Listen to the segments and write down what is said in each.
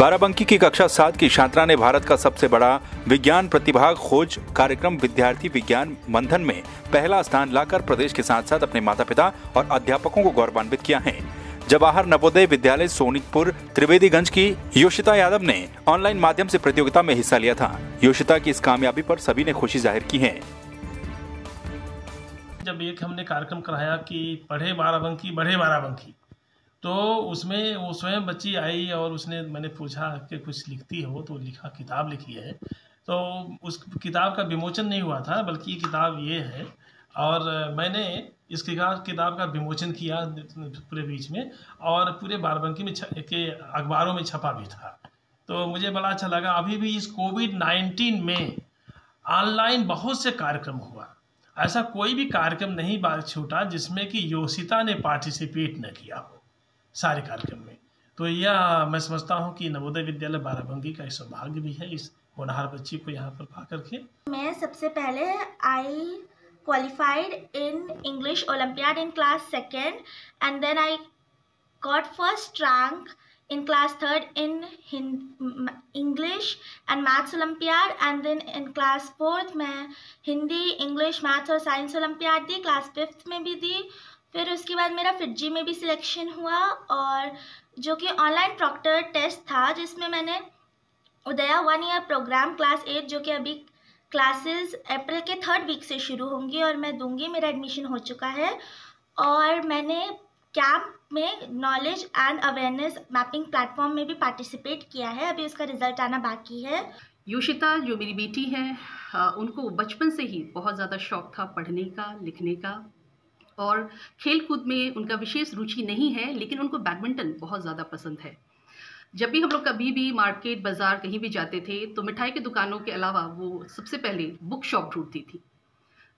बाराबंकी की कक्षा 7 की छात्रा ने भारत का सबसे बड़ा विज्ञान प्रतिभा खोज कार्यक्रम विद्यार्थी विज्ञान मंथन में पहला स्थान लाकर प्रदेश के साथ साथ अपने माता पिता और अध्यापकों को गौरवान्वित किया है। जवाहर नवोदय विद्यालय सोनितपुर त्रिवेदीगंज की योशिता यादव ने ऑनलाइन माध्यम से प्रतियोगिता में हिस्सा लिया था। योशिता की इस कामयाबी पर सभी ने खुशी जाहिर की है। जब एक हमने कार्यक्रम कराया कि पढ़े बाराबंकी बढ़े बाराबंकी, तो उसमें वो स्वयं बच्ची आई और उसने, मैंने पूछा कि कुछ लिखती हो, तो लिखा किताब लिखी है। तो उस किताब का विमोचन नहीं हुआ था, बल्कि किताब ये है, और मैंने इस किताब का विमोचन किया पूरे बीच में, और पूरे बाराबंकी में के अखबारों में छपा भी था। तो मुझे बड़ा अच्छा लगा। अभी भी इस कोविड-19 में ऑनलाइन बहुत से कार्यक्रम हुआ, ऐसा कोई भी कार्यक्रम नहीं छूटा जिसमें कि योशिता ने पार्टिसिपेट न किया हो सारे कार्यक्रम में। तो यह मैं समझता हूँ कि नवोदय विद्यालय बाराबंकी का सौभाग्य भी है इस होनहार बच्ची को यहाँ पर पा करके। मैं सबसे पहले आई qualified in English olympiad in class 2nd and then I got first rank in class 3rd in English and Maths Olympiad, and then in class 4th मैं हिंदी, इंग्लिश, मैथ्स और साइंस ओलंपियाड दी, क्लास 5th में भी दी। फिर उसके बाद मेरा फिटजी में भी सिलेक्शन हुआ, और जो कि ऑनलाइन प्रॉक्टर टेस्ट था, जिसमें मैंने उदया 1 ईयर प्रोग्राम क्लास 8, जो कि अभी क्लासेस अप्रैल के 3rd वीक से शुरू होंगी और मैं दूंगी, मेरा एडमिशन हो चुका है। और मैंने कैंप में knowledge and awareness mapping platform में भी पार्टिसिपेट किया है, अभी उसका रिजल्ट आना बाकी है। योशिता जो मेरी बेटी है, उनको बचपन से ही बहुत ज़्यादा शौक था पढ़ने का, लिखने का, और खेल कूद में उनका विशेष रुचि नहीं है, लेकिन उनको बैडमिंटन बहुत ज़्यादा पसंद है। जब भी हम लोग कभी भी मार्केट, बाज़ार कहीं भी जाते थे, तो मिठाई की दुकानों के अलावा वो सबसे पहले बुक शॉप ढूंढती थी।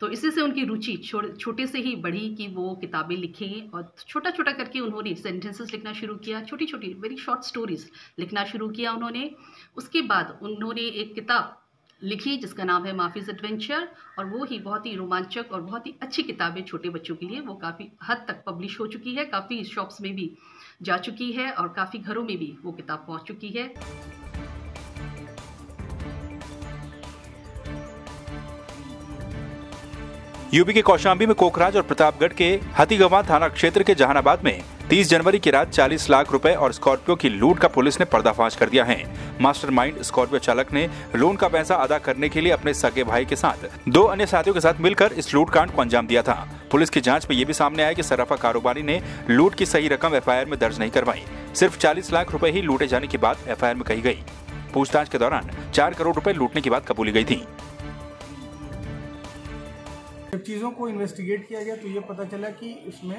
तो इसी से उनकी रुचि छोटे से ही बढ़ी कि वो किताबें लिखें, और छोटा छोटा करके उन्होंने सेंटेंसेस लिखना शुरू किया, छोटी छोटी वेरी शॉर्ट स्टोरीज लिखना शुरू किया उन्होंने। उसके बाद उन्होंने एक किताब लिखी जिसका नाम है माफीज एडवेंचर, और वो ही बहुत ही रोमांचक और बहुत ही अच्छी किताब है छोटे बच्चों के लिए। वो काफ़ी हद तक पब्लिश हो चुकी है, काफ़ी शॉप्स में भी जा चुकी है, और काफ़ी घरों में भी वो किताब पहुंच चुकी है। यूपी के कौशाम्बी में कोकराज और प्रतापगढ़ के हाथीगंवा थाना क्षेत्र के जहानाबाद में 30 जनवरी की रात 40 लाख रुपए और स्कॉर्पियो की लूट का पुलिस ने पर्दाफाश कर दिया है। मास्टरमाइंड स्कॉर्पियो चालक ने लोन का पैसा अदा करने के लिए अपने सगे भाई के साथ 2 अन्य साथियों के साथ मिलकर इस लूटकांड को अंजाम दिया था। पुलिस की जांच में ये भी सामने आया कि सराफा कारोबारी ने लूट की सही रकम एफआईआर में दर्ज नहीं करवाई। सिर्फ 40 लाख रुपए ही लूटे जाने की बात एफआईआर में कही गई। पूछताछ के दौरान 4 करोड़ रुपए लूटने की बात कबूली गई थी। जब चीज़ों को इन्वेस्टिगेट किया गया तो ये पता चला कि इसमें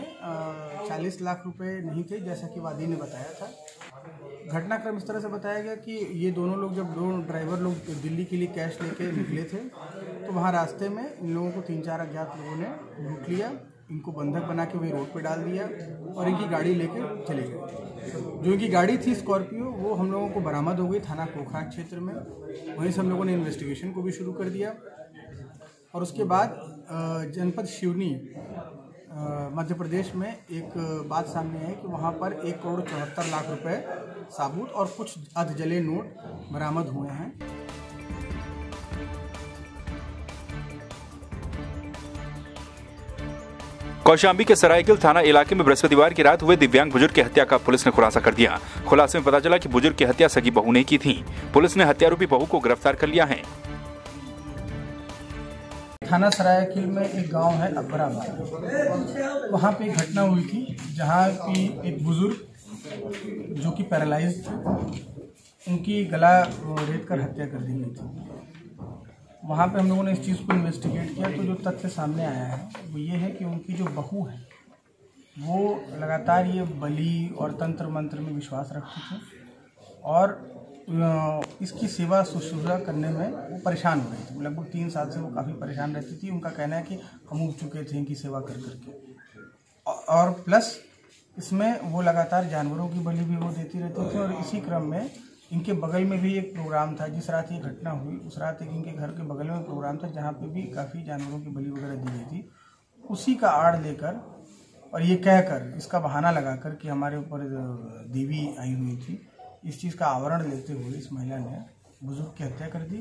40 लाख रुपए नहीं थे, जैसा कि वादी ने बताया था। घटनाक्रम इस तरह से बताया गया कि ये दोनों लोग, जब दोनों ड्राइवर लोग दिल्ली के लिए कैश लेके निकले थे, तो वहाँ रास्ते में इन लोगों को 3-4 अज्ञात लोगों ने लूट लिया, इनको बंधक बना के वही रोड पे डाल दिया और इनकी गाड़ी लेके चले गए। जो इनकी गाड़ी थी स्कॉर्पियो, वो हम लोगों को बरामद हो गई थाना कोखराज क्षेत्र में। वहीं से हम लोगों ने इन्वेस्टिगेशन को भी शुरू कर दिया, और उसके बाद जनपद सिवनी मध्य प्रदेश में एक बात सामने आई कि वहाँ पर 1 करोड़ 74 लाख रुपए साबुत और कुछ अधजले नोट बरामद हुए हैं। कौशाम्बी के सरायकिल थाना इलाके में बृहस्पतिवार की रात हुए दिव्यांग बुजुर्ग की हत्या का पुलिस ने खुलासा कर दिया। खुलासे में पता चला कि बुजुर्ग की हत्या सगी बहू ने की थी। पुलिस ने हत्यारोपी बहू को गिरफ्तार कर लिया है। थाना सरायकिल में एक गांव है अकबराबाद, वहाँ पे एक घटना हुई थी जहाँ की एक बुजुर्ग जो कि पैरालाइज थे, उनकी गला रेत कर हत्या कर दी गई थी। वहाँ पे हम लोगों ने इस चीज़ को इन्वेस्टिगेट किया, तो जो तथ्य सामने आया है वो ये है कि उनकी जो बहू है वो लगातार ये बलि और तंत्र मंत्र में विश्वास रखती थी, और इसकी सेवा शुश्रूषा करने में वो परेशान हो रही थी। लगभग 3 साल से वो काफ़ी परेशान रहती थी। उनका कहना है कि हम उब चुके थे इनकी सेवा कर करके, और प्लस इसमें वो लगातार जानवरों की बलि भी वो देती रहती थी। और इसी क्रम में इनके बगल में भी एक प्रोग्राम था, जिस रात ये घटना हुई उस रात एक इनके घर के बगल में प्रोग्राम था जहाँ पे भी काफ़ी जानवरों की बलि वगैरह दी गई थी। उसी का आड़ लेकर और ये कहकर, इसका बहाना लगाकर कि हमारे ऊपर देवी आई हुई थी, इस चीज़ का आवरण लेते हुए इस महिला ने बुजुर्ग की हत्या कर दी।